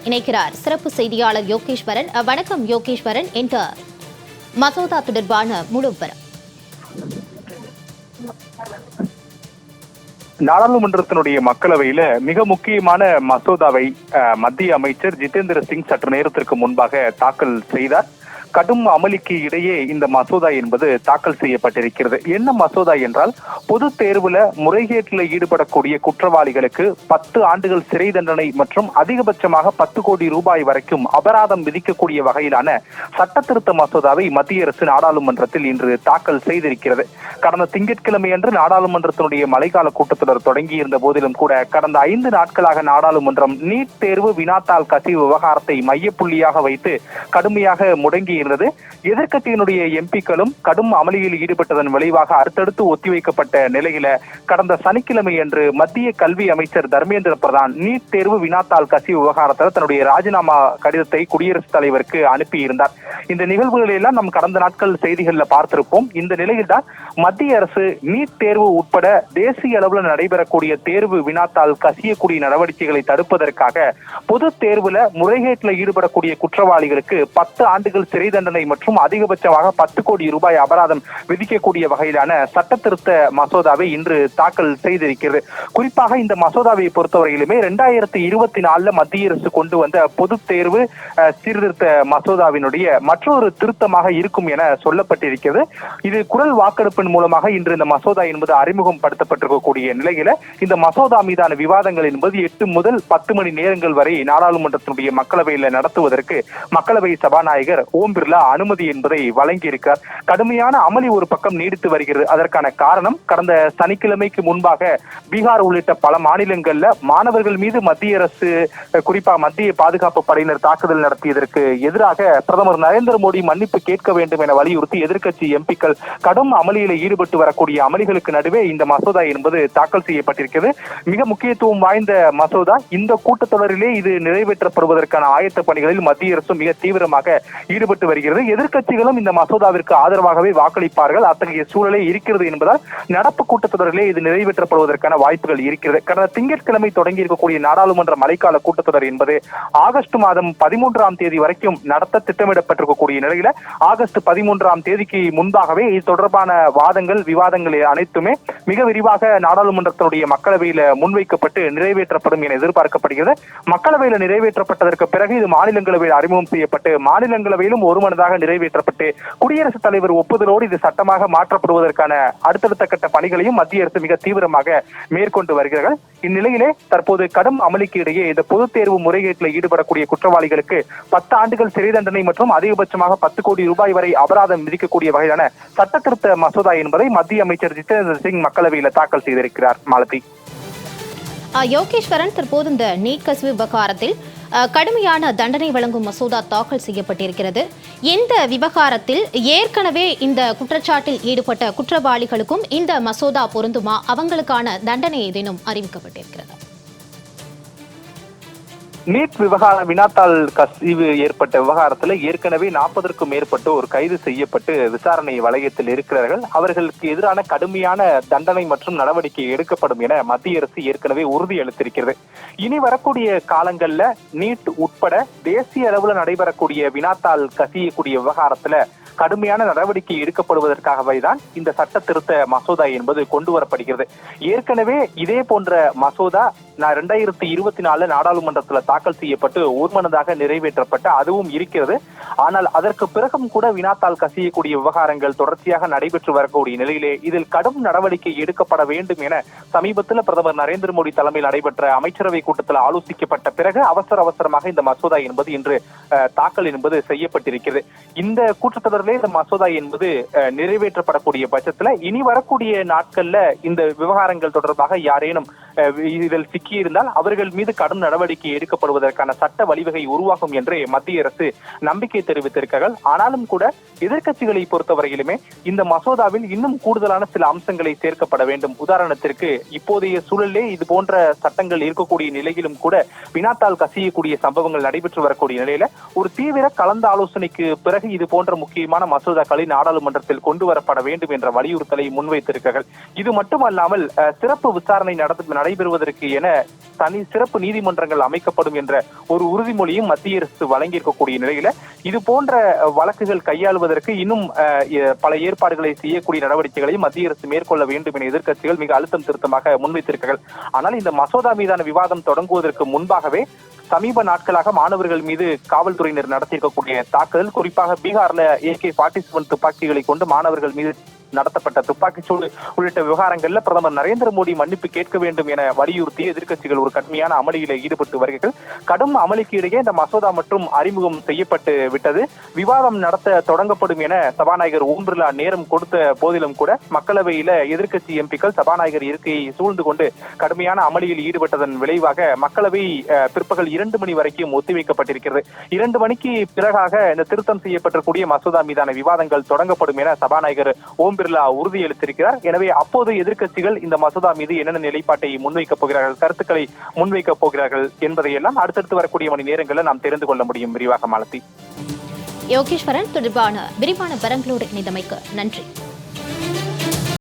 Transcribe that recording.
இணைக்கிறார் சிறப்பு செய்தியாளர் யோகேஸ்வரன். வணக்கம் யோகேஸ்வரன். இந்த மசோதா தொடர்பான முழு விவரம். நாடாளுமன்றத்தினுடைய மக்களவையில மிக முக்கியமான மசோதாவை மத்திய அமைச்சர் ஜிதேந்திர சிங் சற்று நேரத்திற்கு முன்பாக தாக்கல் செய்தார். கடும் அமளிக்கு இடையே இந்த மசோதா என்பது தாக்கல் செய்யப்பட்டிருக்கிறது. என்ன மசோதா என்றால், பொது தேர்வுல முறைகேட்டில் ஈடுபடக்கூடிய குற்றவாளிகளுக்கு 10 ஆண்டுகள் சிறை தண்டனை மற்றும் அதிகபட்சமாக 10 கோடி ரூபாய் வரைக்கும் அபராதம் விதிக்கக்கூடிய வகையிலான சட்ட திருத்த மசோதாவை மத்திய அரசு நாடாளுமன்றத்தில் இன்று தாக்கல் செய்திருக்கிறது. கடந்த திங்கட்கிழமை அன்று நாடாளுமன்றத்தினுடைய மழைக்கால கூட்டத்தொடர் தொடங்கியிருந்த போதிலும் கூட கடந்த 5 நாட்களாக நாடாளுமன்றம் நீட் தேர்வு வினாத்தாள் கசிவு விவகாரத்தை மையப்புள்ளியாக வைத்து கடுமையாக முடங்கி இருந்தது. எதிர்க்கட்சியினுடைய எம்பிக்களும் கடும் அமளியில் ஈடுபட்டதன் விளைவாக அடுத்தடுத்து ஒத்திவைக்கப்பட்ட நிலையில கடந்த சனிக்கிழமை அன்று மத்திய கல்வி அமைச்சர் தர்மேந்திர பிரதான் நீட் தேர்வு வினாத்தாள் கசிவு விவகாரத்தில் தன்னுடைய ராஜினாமா கடிதத்தை குடியரசுத் தலைவருக்கு அனுப்பியிருந்தார். இந்த நிகழ்வுகளை எல்லாம் நாம் கடந்த நாட்கள் செய்திகள்ல பார்த்திருப்போம். இந்த நிலையில்தான் மத்திய அரசு நீட் தேர்வு உட்பட தேசிய அளவில் நடைபெறக்கூடிய தேர்வு வினாத்தாள் கசியக்கூடிய நடவடிக்கைகளை தடுப்பதற்காக பொது தேர்வுல முறைகேட்டில் ஈடுபடக்கூடிய குற்றவாளிகளுக்கு 10 ஆண்டுகள் சிறை தண்டனை மற்றும் அதிகபட்சமாக 10 கோடி ரூபாய் அபராதம் விதிக்கக்கூடிய வகையிலான சட்ட திருத்த மசோதாவை இன்று தாக்கல் செய்திருக்கிறது. குறிப்பாக இந்த மசோதாவை பொறுத்தவரையிலுமே 2024 மத்திய அரசு கொண்டு வந்த பொது தேர்வு சீர்திருத்த மசோதாவினுடைய மற்றொரு திருத்தமாக இருக்கும் என சொல்லப்பட்டிருக்கிறது. இது குரல் வாக்கெடுப்பின் மூலமாக இன்று இந்த மசோதா என்பது அறிமுகம் படுத்தப்பட்டிருக்கக்கூடிய நிலையில இந்த மசோதா மீதான விவாதங்கள் என்பது 8 முதல் 10 மணி நேரங்கள் வரை நாடாளுமன்றத்தினுடைய மக்களவையில் நடத்துவதற்கு மக்களவை சபாநாயகர் ஓம் பிர்லா அனுமதி என்பதை வழங்கியிருக்கிறார். கடுமையான அமளி ஒரு பக்கம் நீடித்து வருகிறது. அதற்கான காரணம், கடந்த சனிக்கிழமைக்கு முன்பாக பீகார் உள்ளிட்ட பல மாநிலங்கள்ல மாணவர்கள் மீது மத்திய அரசு, குறிப்பாக மத்திய பாதுகாப்பு படையினர் தாக்குதல் நடத்தியதற்கு எதிராக பிரதமர் நரேந்திர மோடி மன்னிப்பு கேட்க வேண்டும் என வலியுறுத்தி எதிர்க்கட்சி எம்பிக்கள் கடும் அமளியில் ஈடுபட்டு வரக்கூடிய அமளிகளுக்கு நடுவே இந்த மசோதா என்பது தாக்கல் செய்யப்பட்டிருக்கிறது. மிக முக்கியத்துவம் வாய்ந்த மசோதா. இந்த கூட்டத்தொடரிலே இது நிறைவேற்றப்படுவதற்கான ஆயத்த பணிகளில் மத்திய அரசு மிக தீவிரமாக ஈடுபட்டு வருகிறது. எதிர்க்கட்சிகளும் இந்த மசோதாவிற்கு ஆதரவாகவே வாக்களிப்பார்கள். அத்தகைய சூழலே இருக்கிறது என்பதால் நடப்பு கூட்டத்தொடரிலே இது நிறைவேற்றப்படுவதற்கான வாய்ப்புகள் இருக்கிறது. கடந்த திங்கட்கிழமை தொடங்கி இருக்கக்கூடிய நாடாளுமன்ற மழைக்கால கூட்டத்தொடர் என்பது ஆகஸ்ட் மாதம் 13ஆம் தேதி வரைக்கும் நடத்த திட்டமிடப்பட்டிருக்கக்கூடிய நிலையில ஆகஸ்ட் 13ஆம் தேதிக்கு முன்பாகவே இது தொடர்பான வாதங்கள் விவாதங்கள் அனைத்துமே மிக விரிவாக நாடாளுமன்றத்தினுடைய மக்களவையில முன்வைக்கப்பட்டு நிறைவேற்றப்படும் என எதிர்பார்க்கப்படுகிறது. மக்களவையில நிறைவேற்றப்பட்டதற்கு பிறகு இது மாநிலங்களவையில் அறிமுகம் செய்யப்பட்டு மாநிலங்களவையிலும் ஒருமனதாக நிறைவேற்றப்பட்டு குடியரசுத் தலைவர் ஒப்புதலோடு இது சட்டமாக மாற்றப்படுவதற்கான அடுத்தடுத்த கட்ட பணிகளையும் மத்திய அரசு மிக தீவிரமாக மேற்கொண்டு வருகிறார்கள். இந்நிலையிலே தற்போது கடும் அமளிக்கு இடையே இந்த பொதுத் தேர்வு முறைகேட்டில் ஈடுபடக்கூடிய குற்றவாளிகளுக்கு 10 ஆண்டுகள் சிறை தண்டனை மற்றும் அதிகபட்சமாக 10 கோடி ரூபாய் வரை அபராதம் விதிக்கக்கூடிய வகையிலான சட்ட திருத்த மசோதா என்பதை மத்திய அமைச்சர் ஜிதேந்திர சிங் மக்களவையில் தாக்கல் செய்திருக்கிறார். மாலதி. யோகேஸ்வரன், தற்போது இந்த நீட் கசிவு விவகாரத்தில் கடுமையான தண்டனை வழங்கும் மசோதா தாக்கல் செய்யப்பட்டிருக்கிறது. இந்த விவகாரத்தில் ஏற்கனவே இந்த குற்றச்சாட்டில் ஈடுபட்ட குற்றவாளிகளுக்கும் இந்த மசோதா பொருந்துமா? அவங்களுக்கான தண்டனை ஏதேனும் அறிவிக்கப்பட்டிருக்கிறதா? நீட் விவகார வினாத்தாள் கசிவு ஏற்பட்ட விவகாரத்தில் ஏற்கனவே 40க்கும் மேற்பட்டோர் கைது செய்யப்பட்டு விசாரணை வளையத்தில் இருக்கிறார்கள். அவர்களுக்கு எதிரான கடுமையான தண்டனை மற்றும் நடவடிக்கை எடுக்கப்படும் என மத்திய அரசு ஏற்கனவே உறுதி அளித்திருக்கிறது. இனி வரக்கூடிய காலங்கள்ல நீட் உட்பட தேசிய அளவில் நடைபெறக்கூடிய வினாத்தாள் கசியக்கூடிய விவகாரத்துல கடுமையான நடவடிக்கை எடுக்கப்படுவதற்காகவே தான் இந்த சட்ட திருத்த மசோதா என்பது கொண்டு வரப்படுகிறது. ஏற்கனவே இதே போன்ற மசோதா 2024 நாடாளுமன்றத்தில் தாக்கல் செய்யப்பட்டு ஒருமனதாக நிறைவேற்றப்பட்ட அதுவும் இருக்கிறது. ஆனால் அதற்கு பிறகும் கூட வினாத்தாள் கசியக்கூடிய விவகாரங்கள் தொடர்ச்சியாக நடைபெற்று வரக்கூடிய நிலையிலே இதில் கடும் நடவடிக்கை எடுக்கப்பட வேண்டும் என சமீபத்தில் பிரதமர் நரேந்திர மோடி தலைமையில் நடைபெற்ற அமைச்சரவை கூட்டத்தில் ஆலோசிக்கப்பட்ட பிறகு அவசரமாக இந்த மசோதா என்பது இன்று தாக்கல் என்பது செய்யப்பட்டிருக்கிறது. இந்த கூட்டத்தொடரிலே இந்த மசோதா என்பது நிறைவேற்றப்படக்கூடிய பட்சத்தில் இனி வரக்கூடிய நாட்கள்ல இந்த விவகாரங்கள் தொடர்பாக யாரேனும் இதில் சிக்கியிருந்தால் அவர்கள் மீது கடும் நடவடிக்கை எடுக்கப்படுவதற்கான சட்ட வழிவகை உருவாகும் என்று மத்திய அரசு நம்பிக்கை தெரிவித்திருக்கிறார்கள். ஆனாலும் கூட எதிர்க்கட்சிகளை பொறுத்தவரையிலுமே இந்த மசோதாவில் இன்னும் கூடுதலான சில அம்சங்களை சேர்க்கப்பட வேண்டும். உதாரணத்திற்கு இப்போதைய சூழலே இது போன்ற சட்டங்கள் இருக்கக்கூடிய நிலையிலும் கூட வினாத்தாள் கசியக்கூடிய சம்பவங்கள் நடைபெற்று வரக்கூடிய நிலையில ஒரு தீவிர கலந்த ஆலோசனைக்கு பிறகு இது போன்ற முக்கியமான முக்கியமான மசோதாக்களை நாடாளுமன்றத்தில் கொண்டு வரப்பட வேண்டும் என்ற வலியுறுத்தலை முன்வைத்திருக்கிறார்கள். இது மட்டுமல்லாமல் சிறப்பு விசாரணை நடைபெறுவதற்கு என தனி சிறப்பு நீதிமன்றங்கள் அமைக்கப்படும் என்ற ஒரு உறுதிமொழியும் மத்திய அரசு வழங்கியிருக்கக்கூடிய நிலையில இது போன்ற வழக்குகள் கையாளுவதற்கு இன்னும் பல ஏற்பாடுகளை செய்யக்கூடிய நடவடிக்கைகளையும் மத்திய அரசு மேற்கொள்ள வேண்டும் என எதிர்க்கட்சிகள் மிக அழுத்தம் திருத்தமாக முன்வைத்திருக்கிறார்கள். ஆனால் இந்த மசோதா மீதான விவாதம் தொடங்குவதற்கு முன்பாகவே சமீப நாட்களாக மாணவர்கள் மீது காவல்துறையினர் நடத்தியிருக்கக்கூடிய தாக்குதல், குறிப்பாக பீகார்ல AK-47 துப்பாக்கிகளை கொண்டு மாணவர்கள் மீது நடத்தப்பட்ட துப்பாக்கிச்சூடு உள்ளிட்ட விவகாரங்கள்ல பிரதமர் நரேந்திர மோடி மன்னிப்பு கேட்க வேண்டும் என வலியுறுத்தி எதிர்க்கட்சிகள் ஒரு கடுமையான அமளியில ஈடுபட்டு வருகிறார்கள். கடும் அமளிக்கு இடையே இந்த மசோதா மற்றும் அறிமுகம் செய்யப்பட்டு விட்டது. விவாதம் நடத்த தொடங்கப்படும் என சபாநாயகர் ஓம் பிர்லா நேரம் கொடுத்த போதிலும் கூட மக்களவையில எதிர்க்கட்சி எம்பிக்கள் சபாநாயகர் இருக்கையை சூழ்ந்து கொண்டு கடுமையான அமளியில் ஈடுபட்டதன் விளைவாக மக்களவை பிற்பகல் 2 மணி வரைக்கும் ஒத்திவைக்கப்பட்டிருக்கிறது. 2 மணிக்கு பிறகாக இந்த திருத்தம் செய்யப்பட்டிருக்கூடிய மசோதா மீதான விவாதங்கள் தொடங்கப்படும் என சபாநாயகர் ஓம் பிர்லா உறுதியளித்திருக்கிறார். எனவே அப்போது எதிர்க்கட்சிகள் இந்த மசோதா மீது என்னென்ன நிலைப்பாட்டை முன்வைக்கப் போகிறார்கள், கருத்துக்களை முன்வைக்கப் போகிறார்கள் என்பதையெல்லாம் அடுத்தடுத்து வரக்கூடிய மணி நேரங்களில் நாம் தெரிந்து கொள்ள முடியும். விரிவாக மாலத்தி. யோகேஸ்வரன் தொடர்பான விரிவான விவரங்களோடு இணைந்தமைக்கு நன்றி.